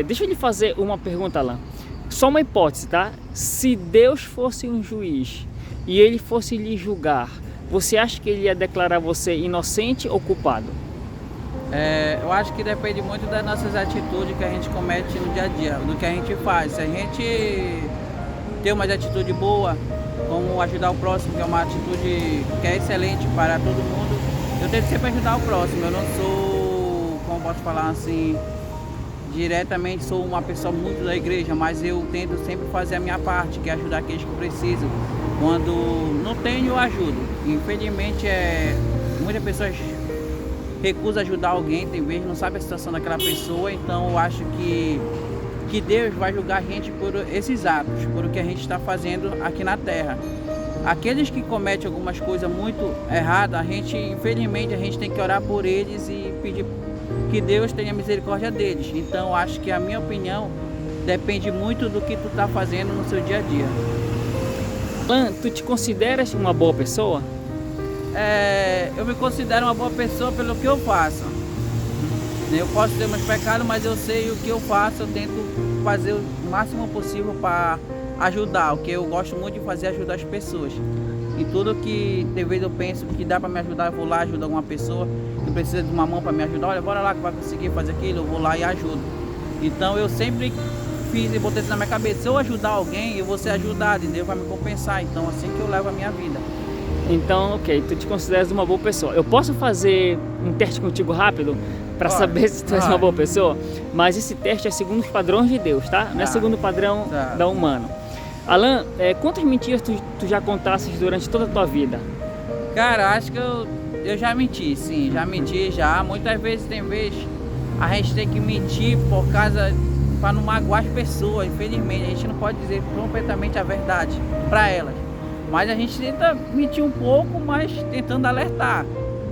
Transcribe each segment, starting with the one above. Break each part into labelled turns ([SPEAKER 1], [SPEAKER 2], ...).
[SPEAKER 1] Deixa eu lhe fazer uma pergunta, Alan. Só uma hipótese, tá? Se Deus fosse um juiz e ele fosse lhe julgar, você acha que ele ia declarar você inocente ou culpado?
[SPEAKER 2] Eu acho que depende muito das nossas atitudes que a gente comete no dia a dia, do que a gente faz. Se a gente tem uma atitude boa, como ajudar o próximo, que é uma atitude que é excelente para todo mundo, eu tento sempre ajudar o próximo. Eu não sou, como posso falar assim, diretamente sou uma pessoa muito da igreja, mas eu tento sempre fazer a minha parte, que é ajudar aqueles que precisam. Quando não tenho, eu ajudo. Infelizmente, muitas pessoas recusam ajudar alguém, tem vezes não sabe a situação daquela pessoa, então eu acho que Deus vai julgar a gente por esses atos, por o que a gente está fazendo aqui na Terra. Aqueles que cometem algumas coisas muito erradas, infelizmente, a gente tem que orar por eles e pedir que Deus tenha misericórdia deles. Então, acho que a minha opinião depende muito do que tu está fazendo no seu dia a dia.
[SPEAKER 1] Alan, tu te consideras uma boa pessoa?
[SPEAKER 2] Eu me considero uma boa pessoa pelo que eu faço. Eu posso ter meus pecados, mas eu sei o que eu faço, eu tento fazer o máximo possível para ajudar. O que eu gosto muito de fazer é ajudar as pessoas. E tudo que de vez eu penso que dá para me ajudar, eu vou lá e ajudo alguma pessoa que precisa de uma mão para me ajudar. Olha, bora lá que vai conseguir fazer aquilo, eu vou lá e ajudo. Então eu sempre fiz e botei isso na minha cabeça. Se eu ajudar alguém, eu vou ser ajudado e Deus vai me compensar. Então assim que eu levo a minha vida.
[SPEAKER 1] Então, ok, tu te consideras uma boa pessoa. Eu posso fazer um teste contigo rápido para saber se tu és uma boa pessoa? Mas esse teste é segundo os padrões de Deus, tá? Não é segundo o padrão da humano. Alan, quantas mentiras tu já contasses durante toda a tua vida?
[SPEAKER 2] Cara, acho que eu já menti, sim, já menti já. Muitas vezes a gente tem que mentir para não magoar as pessoas. Infelizmente, a gente não pode dizer completamente a verdade para elas. Mas a gente tenta mentir um pouco, mas tentando alertar.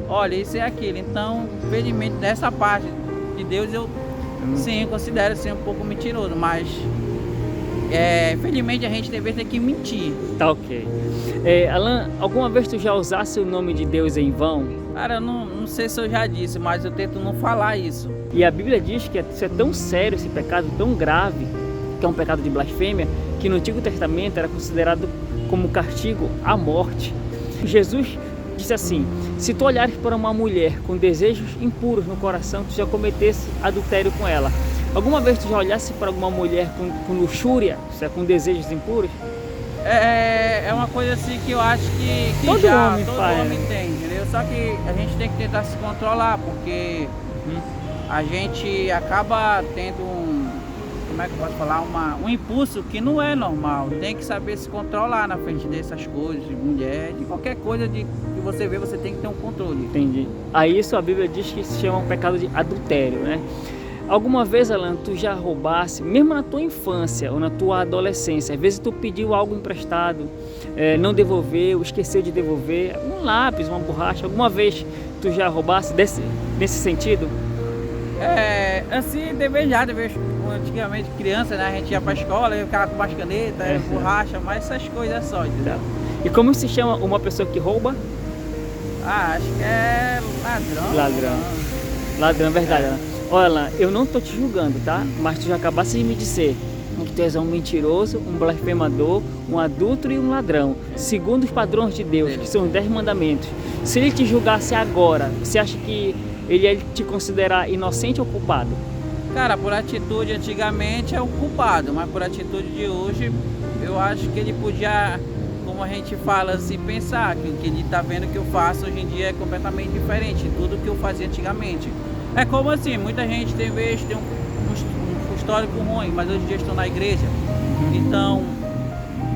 [SPEAKER 2] Olha, isso é aquilo. Então, infelizmente, dessa parte de Deus, eu sim, considero ser um pouco mentiroso. Mas, infelizmente, a gente deve ter que mentir.
[SPEAKER 1] Tá ok. Alan, alguma vez tu já usasse o nome de Deus em vão?
[SPEAKER 2] Cara, eu não sei se eu já disse, mas eu tento não falar isso.
[SPEAKER 1] E a Bíblia diz que isso é tão sério, esse pecado tão grave, que é um pecado de blasfêmia, que no Antigo Testamento era considerado como castigo à morte. Jesus disse assim: se tu olhares para uma mulher com desejos impuros no coração, tu já cometesse adultério com ela. Alguma vez tu já olhasse para alguma mulher com luxúria, com desejos impuros?
[SPEAKER 2] É uma coisa assim que eu acho que
[SPEAKER 1] todo
[SPEAKER 2] homem tem, entendeu? Só que a gente tem que tentar se controlar, porque a gente acaba tendo como é que eu posso falar, um impulso que não é normal. Tem que saber se controlar na frente dessas coisas, de mulher, de qualquer coisa que você vê, você tem que ter um controle.
[SPEAKER 1] Entendi. Aí isso a Bíblia diz que se chama um pecado de adultério, né? Alguma vez, Alan, tu já roubasse, mesmo na tua infância ou na tua adolescência, às vezes tu pediu algo emprestado, não devolveu, esqueceu de devolver, um lápis, uma borracha, alguma vez tu já roubasse nesse sentido?
[SPEAKER 2] Assim, antigamente criança, né, a gente ia pra escola, ia ficar com umas canetas, borracha, mas essas coisas só, entendeu?
[SPEAKER 1] E como se chama uma pessoa que rouba?
[SPEAKER 2] Acho que é
[SPEAKER 1] Ladrão, verdade, Alan. Olha, Alan, eu não tô te julgando, tá? Mas tu já acabaste de me dizer que tu és um mentiroso, um blasfemador, um adúltero e um ladrão, segundo os padrões de Deus, que são os 10 mandamentos. Se ele te julgasse agora, você acha que ele ia te considerar inocente ou culpado?
[SPEAKER 2] Cara, por atitude antigamente é o culpado, mas por atitude de hoje, eu acho que ele podia, como a gente fala assim, pensar que o que ele tá vendo que eu faço hoje em dia é completamente diferente de tudo que eu fazia antigamente. É como assim, muita gente tem um histórico ruim, mas hoje em dia estou na igreja. Então,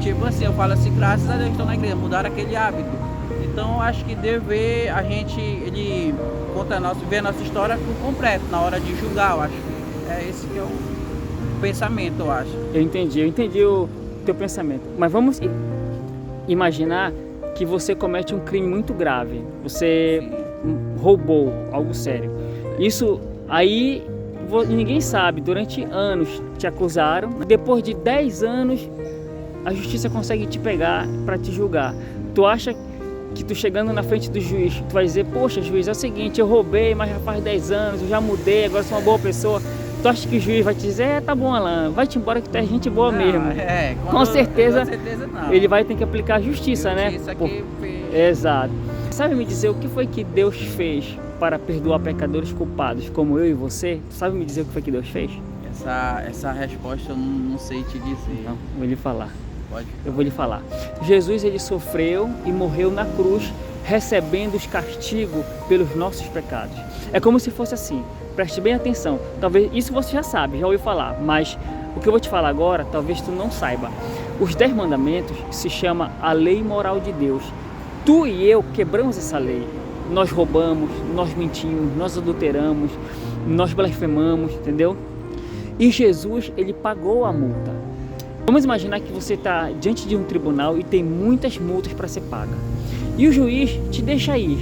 [SPEAKER 2] tipo assim, eu falo assim, graças a Deus estou na igreja, mudaram aquele hábito. Então, eu acho que ele vê a nossa história por completo, na hora de julgar, eu acho. É esse que é o pensamento, eu acho.
[SPEAKER 1] Eu entendi o teu pensamento. Mas vamos imaginar que você comete um crime muito grave. Você roubou algo sério. Isso aí ninguém sabe, durante anos te acusaram. Depois de 10 anos, a justiça consegue te pegar para te julgar. Tu acha que tu chegando na frente do juiz, tu vai dizer: poxa, juiz, é o seguinte, eu roubei, mas já faz 10 anos, eu já mudei, agora sou uma boa pessoa. Tu acha que o juiz vai te dizer, tá bom, Alan, vai-te embora que tu é gente boa mesmo? Com certeza
[SPEAKER 2] não.
[SPEAKER 1] ele vai ter que aplicar a justiça, né? Exato. Sabe me dizer o que foi que Deus fez para perdoar pecadores culpados como eu e você? Sabe me dizer o que foi que Deus fez?
[SPEAKER 2] Essa resposta eu não sei te dizer.
[SPEAKER 1] Não, vou lhe falar.
[SPEAKER 2] Pode.
[SPEAKER 1] Eu vou lhe falar. Jesus, ele sofreu e morreu na cruz, recebendo os castigos pelos nossos pecados. É como se fosse assim. Preste bem atenção. Talvez isso você já sabe, já ouviu falar, mas o que eu vou te falar agora, talvez tu não saiba. Os 10 mandamentos se chama a lei moral de Deus. Tu e eu quebramos essa lei. Nós roubamos, nós mentimos, nós adulteramos, nós blasfemamos, entendeu? E Jesus, ele pagou a multa. Vamos imaginar que você está diante de um tribunal e tem muitas multas para ser paga. E o juiz te deixa ir.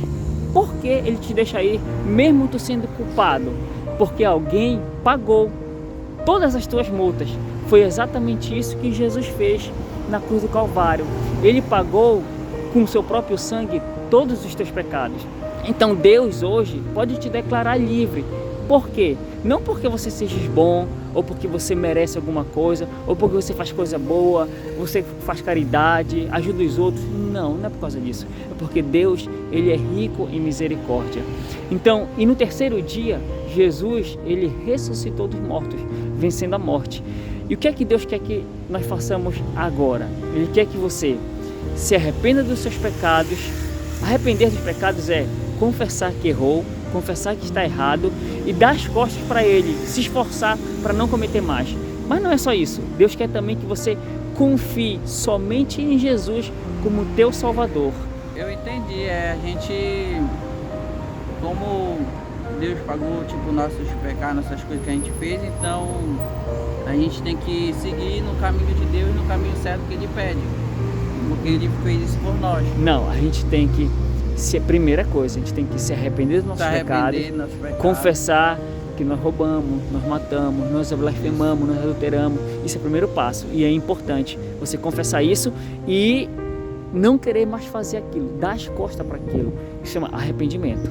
[SPEAKER 1] Por que ele te deixa ir, mesmo tu sendo culpado? Porque alguém pagou todas as tuas multas. Foi exatamente isso que Jesus fez na cruz do Calvário. Ele pagou com o seu próprio sangue todos os teus pecados. Então Deus hoje pode te declarar livre. Por quê? Não porque você seja bom, ou porque você merece alguma coisa, ou porque você faz coisa boa, você faz caridade, ajuda os outros. Não, não é por causa disso. É porque Deus, ele é rico em misericórdia. Então, e no terceiro dia, Jesus, ele ressuscitou dos mortos, vencendo a morte. E o que é que Deus quer que nós façamos agora? Ele quer que você se arrependa dos seus pecados. Arrepender dos pecados é confessar que errou, confessar que está errado e dar as costas para ele, se esforçar para não cometer mais. Mas não é só isso. Deus quer também que você confie somente em Jesus como teu Salvador.
[SPEAKER 2] Eu entendi, a gente, como Deus pagou tipo nossos pecados, nossas coisas que a gente fez, então a gente tem que seguir no caminho de Deus, no caminho certo que Ele pede, porque Ele fez isso por nós.
[SPEAKER 1] Não, a gente tem que primeira coisa, a gente tem que se arrepender dos nossos pecados, confessar que nós roubamos, nós matamos, nós blasfemamos, nós adulteramos. Isso é o primeiro passo e é importante você confessar isso e não querer mais fazer aquilo, dar as costas para aquilo. Isso chama arrependimento.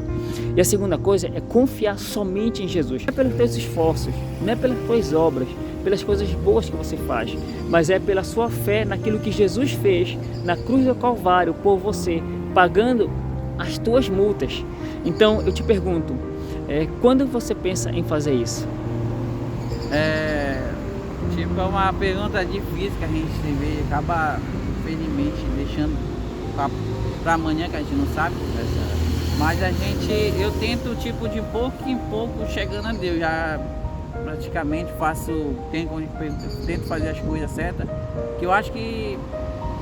[SPEAKER 1] E a segunda coisa é confiar somente em Jesus. Não é pelos teus esforços, não é pelas tuas obras, pelas coisas boas que você faz, mas é pela sua fé naquilo que Jesus fez na cruz do Calvário por você, pagando as tuas multas. Então eu te pergunto, quando você pensa em fazer isso?
[SPEAKER 2] É uma pergunta difícil que a gente acaba infelizmente deixando para amanhã, que a gente não sabe, mas eu tento tipo de pouco em pouco chegando a Deus. Já praticamente tento fazer as coisas certas, que eu acho que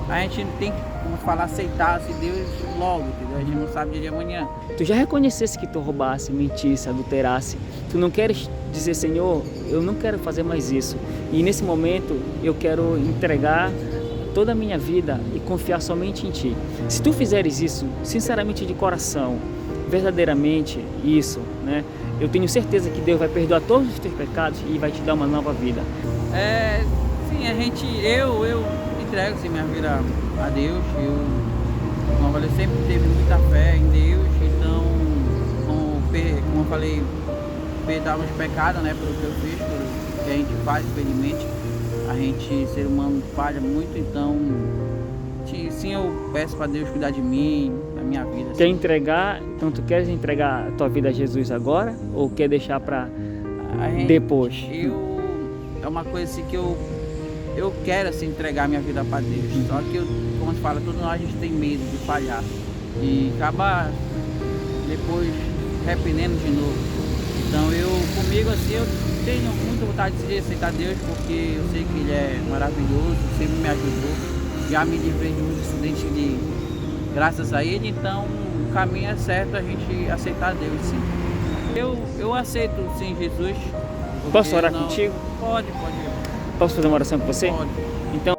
[SPEAKER 2] a gente tem que, como falar, aceitar se Deus logo, entendeu? A gente não sabe dia de amanhã.
[SPEAKER 1] Tu já reconhecesse que tu roubasse, mentisse, adulterasse, tu não queres dizer, Senhor, eu não quero fazer mais isso, e nesse momento eu quero entregar toda a minha vida e confiar somente em Ti. Se tu fizeres isso, sinceramente, de coração, verdadeiramente isso, né? Eu tenho certeza que Deus vai perdoar todos os teus pecados e vai te dar uma nova vida.
[SPEAKER 2] Sim, eu entrego assim, minha vida a Deus. Eu sempre tive muita fé em Deus, então, como eu falei, perdoar meus pecados, né, pelo que eu fiz, pelo que a gente faz, infelizmente. A gente, ser humano, falha muito, então, sim, eu peço para Deus cuidar de mim, da minha vida.
[SPEAKER 1] Quer entregar, então tu queres entregar a tua vida a Jesus agora, ou quer deixar para depois?
[SPEAKER 2] É uma coisa assim que eu quero assim, entregar minha vida para Deus. Só que, como se fala, todos nós a gente tem medo de falhar e acaba depois arrependendo de novo. Então comigo assim, eu tenho muita vontade de aceitar Deus, porque eu sei que Ele é maravilhoso, sempre me ajudou, já me livrei de muitos acidentes graças a Ele. Então o caminho é certo, a gente aceitar Deus, sim. Eu aceito sim Jesus.
[SPEAKER 1] Posso orar contigo?
[SPEAKER 2] Pode.
[SPEAKER 1] Posso fazer uma oração com você?
[SPEAKER 2] Pode.